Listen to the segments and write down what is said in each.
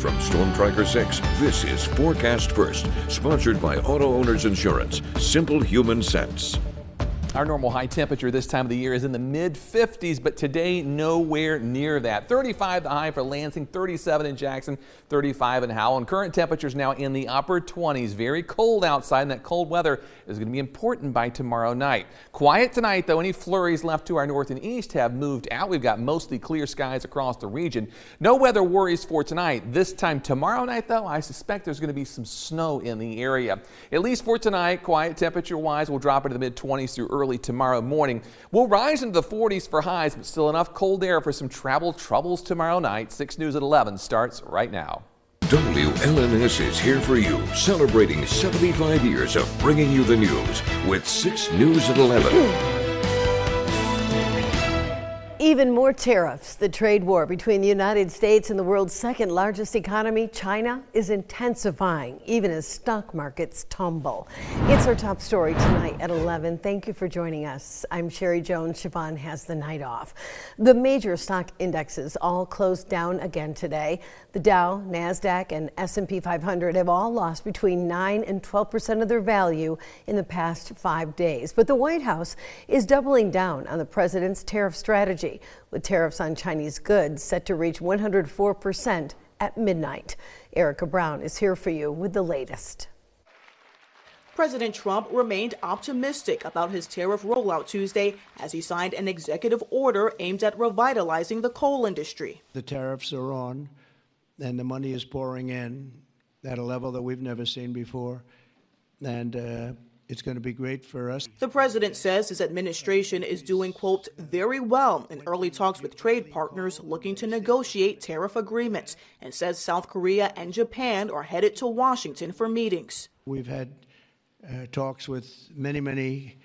From Storm Tracker 6, this is Forecast First, sponsored by Auto Owners Insurance. Simple human sense. Our normal high temperature this time of the year is in the mid-50s, but today nowhere near that. 35 the high for Lansing, 37 in Jackson, 35 in Howell, and current temperatures now in the upper 20s. Very cold outside, and that cold weather is going to be important by tomorrow night. Quiet tonight, though. Any flurries left to our north and east have moved out. We've got mostly clear skies across the region. No weather worries for tonight. This time tomorrow night, though, I suspect there's going to be some snow in the area. At least for tonight, quiet temperature-wise, we'll drop into the mid-20s through early tomorrow morning. We'll rise into the 40s for highs, but still enough cold air for some travel troubles tomorrow night. 6 News at 11 starts right now. WLNS is here for you, celebrating 75 years of bringing you the news with 6 News at 11. Even more tariffs. The trade war between the United States and the world's second largest economy, China, is intensifying, even as stock markets tumble. It's our top story tonight at 11. Thank you for joining us. I'm Sherry Jones. Siobhan has the night off. The major stock indexes all closed down again today. The Dow, NASDAQ, and S&P 500 have all lost between 9 and 12% of their value in the past 5 days. But the White House is doubling down on the president's tariff strategy, with tariffs on Chinese goods set to reach 104% at midnight. Erica Brown is here for you with the latest. President Trump remained optimistic about his tariff rollout Tuesday as he signed an executive order aimed at revitalizing the coal industry. The tariffs are on, and the money is pouring in at a level that we've never seen before, and it's going to be great for us. The president says his administration is doing, quote, very well in early talks with trade partners looking to negotiate tariff agreements, and says South Korea and Japan are headed to Washington for meetings. We've had talks with many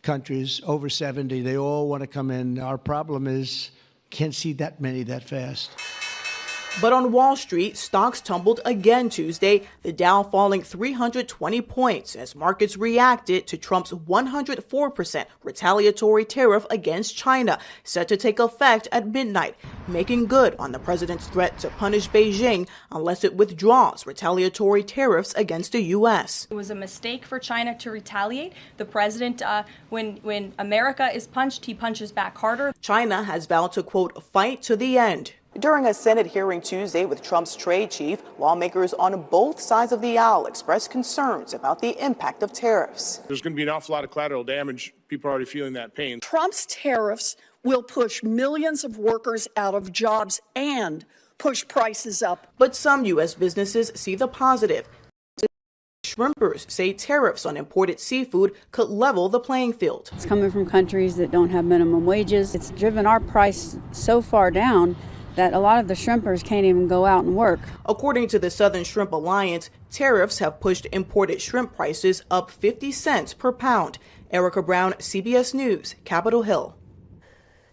countries, over 70. They all want to come in. Our problem is can't see that many that fast. But on Wall Street, stocks tumbled again Tuesday, the Dow falling 320 points as markets reacted to Trump's 104% retaliatory tariff against China, set to take effect at midnight, making good on the president's threat to punish Beijing unless it withdraws retaliatory tariffs against the U.S. It was a mistake for China to retaliate. The president, when America is punched, he punches back harder. China has vowed to, quote, fight to the end. During a Senate hearing Tuesday with Trump's trade chief, lawmakers on both sides of the aisle expressed concerns about the impact of tariffs. There's going to be an awful lot of collateral damage. People are already feeling that pain. Trump's tariffs will push millions of workers out of jobs and push prices up. But some U.S. businesses see the positive. Shrimpers say tariffs on imported seafood could level the playing field. It's coming from countries that don't have minimum wages. It's driven our price so far down that a lot of the shrimpers can't even go out and work. According to the Southern Shrimp Alliance, tariffs have pushed imported shrimp prices up 50 cents per pound. Erica Brown, CBS News, Capitol Hill.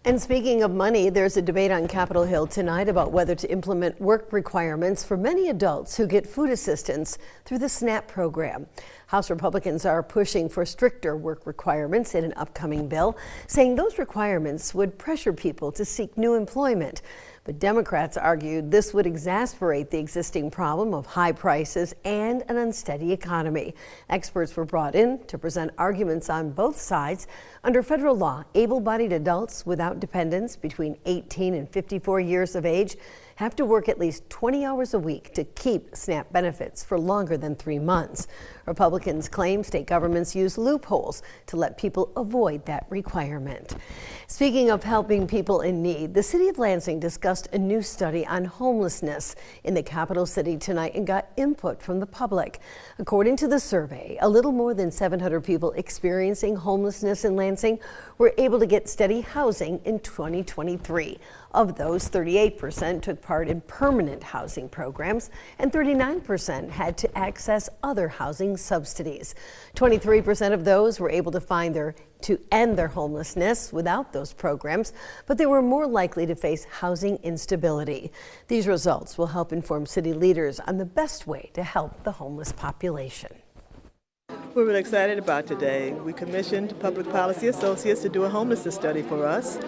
And speaking of money, there's a debate on Capitol Hill tonight about whether to implement work requirements for many adults who get food assistance through the SNAP program. House Republicans are pushing for stricter work requirements in an upcoming bill, saying those requirements would pressure people to seek new employment. But Democrats argued this would exacerbate the existing problem of high prices and an unsteady economy. Experts were brought in to present arguments on both sides. Under federal law, able-bodied adults without dependents between 18 and 54 years of age have to work at least 20 hours a week to keep SNAP benefits for longer than 3 months. Republicans claim state governments use loopholes to let people avoid that requirement. Speaking of helping people in need, the city of Lansing discussed a new study on homelessness in the capital city tonight and got input from the public. According to the survey, a little more than 700 people experiencing homelessness in Lansing were able to get steady housing in 2023. Of those, 38% took part in permanent housing programs and 39% had to access other housing subsidies. 23% of those were able to end their homelessness without those programs, but they were more likely to face housing instability. These results will help inform city leaders on the best way to help the homeless population. We're really excited about today. We commissioned Public Policy Associates to do a homelessness study for us.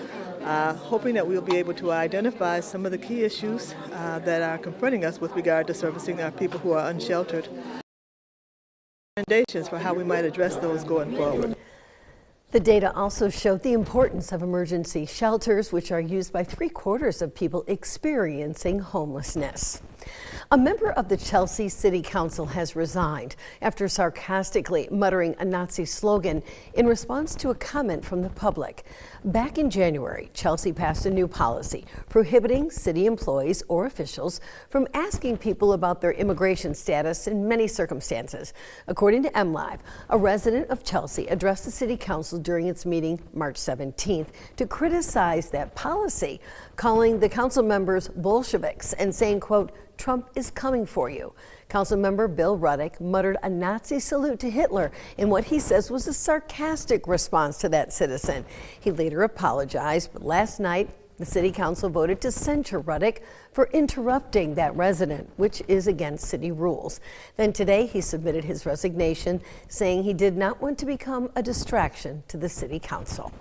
hoping that we'll be able to identify some of the key issues that are confronting us with regard to servicing our people who are unsheltered. Recommendations for how we might address those going forward. The data also showed the importance of emergency shelters, which are used by 3/4 of people experiencing homelessness. A member of the Chelsea City Council has resigned after sarcastically muttering a Nazi slogan in response to a comment from the public. Back in January, Chelsea passed a new policy prohibiting city employees or officials from asking people about their immigration status in many circumstances. According to MLive, a resident of Chelsea addressed the City Council during its meeting March 17th to criticize that policy, calling the council members Bolsheviks and saying, quote, "Trump is coming for you." Councilmember Bill Ruddick muttered a Nazi salute to Hitler in what he says was a sarcastic response to that citizen. He later apologized, but last night the City Council voted to censure Ruddick for interrupting that resident, which is against city rules. Then today he submitted his resignation, saying he did not want to become a distraction to the City Council.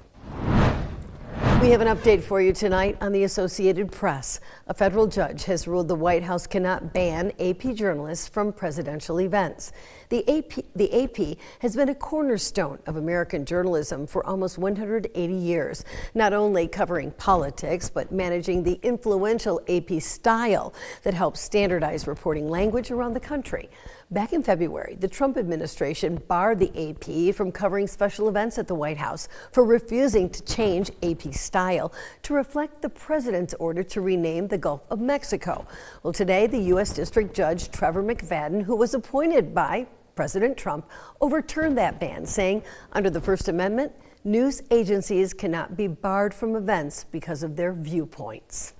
We have an update for you tonight on the Associated Press. A federal judge has ruled the White House cannot ban AP journalists from presidential events. The AP has been a cornerstone of American journalism for almost 180 years, not only covering politics, but managing the influential AP style that helps standardize reporting language around the country. Back in February, the Trump administration barred the AP from covering special events at the White House for refusing to change AP style to reflect the president's order to rename the Gulf of Mexico. Well, today, the U.S. District Judge Trevor McFadden, who was appointed by President Trump, overturned that ban, saying under the First Amendment, news agencies cannot be barred from events because of their viewpoints.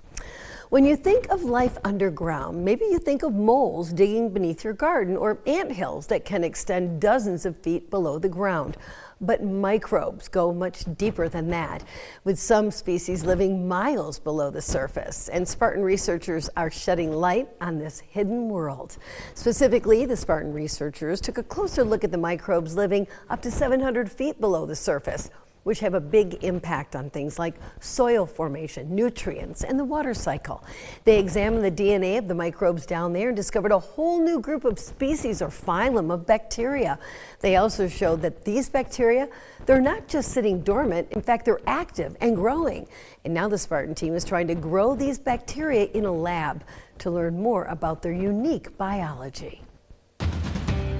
When you think of life underground, maybe you think of moles digging beneath your garden or anthills that can extend dozens of feet below the ground. But microbes go much deeper than that, with some species living miles below the surface. And Spartan researchers are shedding light on this hidden world. Specifically, the Spartan researchers took a closer look at the microbes living up to 700 feet below the surface, which have a big impact on things like soil formation, nutrients, and the water cycle. They examined the DNA of the microbes down there and discovered a whole new group of species or phylum of bacteria. They also showed that these bacteria, they're not just sitting dormant, in fact, they're active and growing. And now the Spartan team is trying to grow these bacteria in a lab to learn more about their unique biology.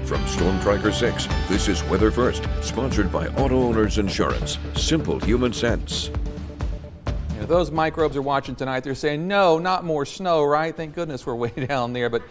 From Storm Tracker 6, this is Weather First, sponsored by Auto Owners Insurance. Simple human sense. You know, those microbes are watching tonight. They're saying, no, not more snow, right? Thank goodness we're way down there. But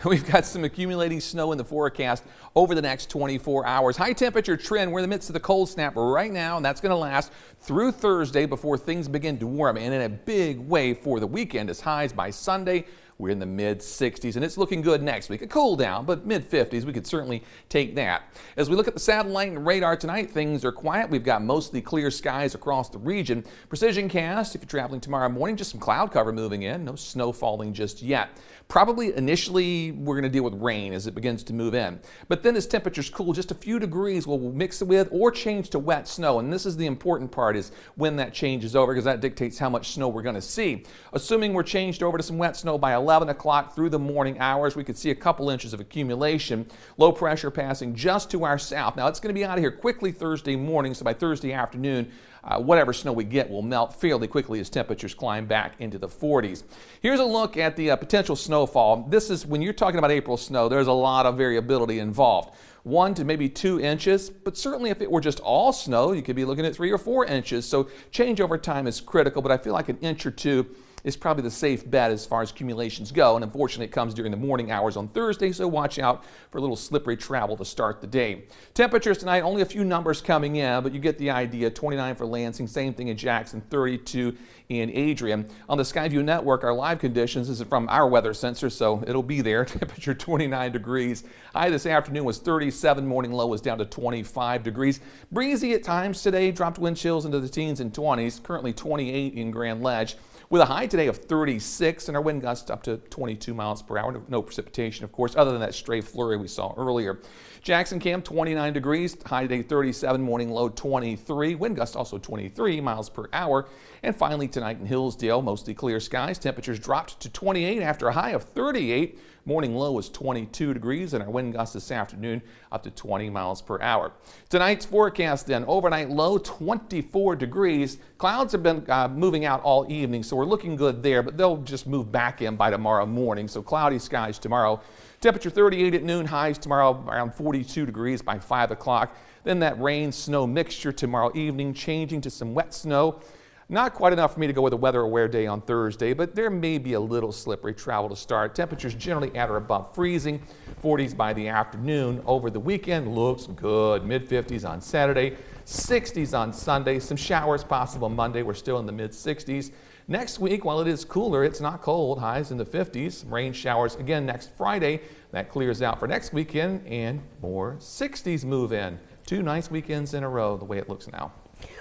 we've got some accumulating snow in the forecast over the next 24 hours. High temperature trend. We're in the midst of the cold snap right now, and that's going to last through Thursday before things begin to warm. And in a big way for the weekend, as highs by Sunday, we're in the mid-60s, and it's looking good next week. A cool down, but mid-50s, we could certainly take that. As we look at the satellite and radar tonight, things are quiet. We've got mostly clear skies across the region. Precision cast, if you're traveling tomorrow morning, just some cloud cover moving in. No snow falling just yet. Probably initially, we're going to deal with rain as it begins to move in. But then as temperatures cool, just a few degrees will mix it with or change to wet snow. And this is the important part, is when that changes over, because that dictates how much snow we're going to see. Assuming we're changed over to some wet snow by 11 o'clock through the morning hours, we could see a couple inches of accumulation. Low pressure passing just to our south. Now, it's going to be out of here quickly Thursday morning, so by Thursday afternoon, whatever snow we get will melt fairly quickly as temperatures climb back into the 40s. Here's a look at the potential snowfall. This is, when you're talking about April snow, there's a lot of variability involved. 1 to maybe 2 inches, but certainly if it were just all snow, you could be looking at 3 or 4 inches. So change over time is critical, but I feel like an inch or 2 is probably the safe bet as far as accumulations go. And unfortunately, it comes during the morning hours on Thursday, so watch out for a little slippery travel to start the day. Temperatures tonight, only a few numbers coming in, but you get the idea. 29 for Lansing, same thing in Jackson, 32 in Adrian. On the Skyview Network, our live conditions, this is from our weather sensor, so it'll be there. Temperature 29 degrees. High this afternoon was 37, morning low was down to 25 degrees. Breezy at times today, dropped wind chills into the teens and 20s, currently 28 in Grand Ledge. with a high today of 36 and our wind gusts up to 22 miles per hour. No precipitation, of course, other than that stray flurry we saw earlier. Jackson Camp, 29 degrees, high today 37, morning low 23, wind gusts also 23 miles per hour. And finally tonight in Hillsdale, mostly clear skies. Temperatures dropped to 28 after a high of 38. Morning low was 22 degrees and our wind gusts this afternoon up to 20 miles per hour. Tonight's forecast then, overnight low 24 degrees. Clouds have been moving out all evening, so we're looking good there, but they'll just move back in by tomorrow morning. So cloudy skies tomorrow. Temperature 38 at noon, highs tomorrow around 42 degrees by 5 o'clock. Then that rain-snow mixture tomorrow evening, changing to some wet snow. Not quite enough for me to go with a weather-aware day on Thursday, but there may be a little slippery travel to start. Temperatures generally at or above freezing, 40s by the afternoon. Over the weekend, looks good. Mid-50s on Saturday, 60s on Sunday. Some showers possible Monday. We're still in the mid-60s. Next week, while it is cooler, it's not cold. Highs in the 50s. Rain showers again next Friday. That clears out for next weekend, and more 60s move in. 2 nice weekends in a row, the way it looks now.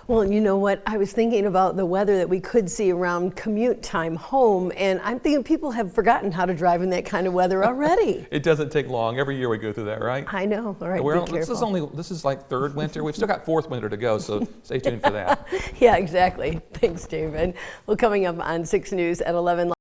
Well, you know what? I was thinking about the weather that we could see around commute time home, and I'm thinking people have forgotten how to drive in that kind of weather already. It doesn't take long. Every year we go through that, right? I know. All right, be careful. This is like 3rd winter. We've still got 4th winter to go, so stay tuned for that. Yeah, exactly. Thanks, David. Well, coming up on 6 News at 11.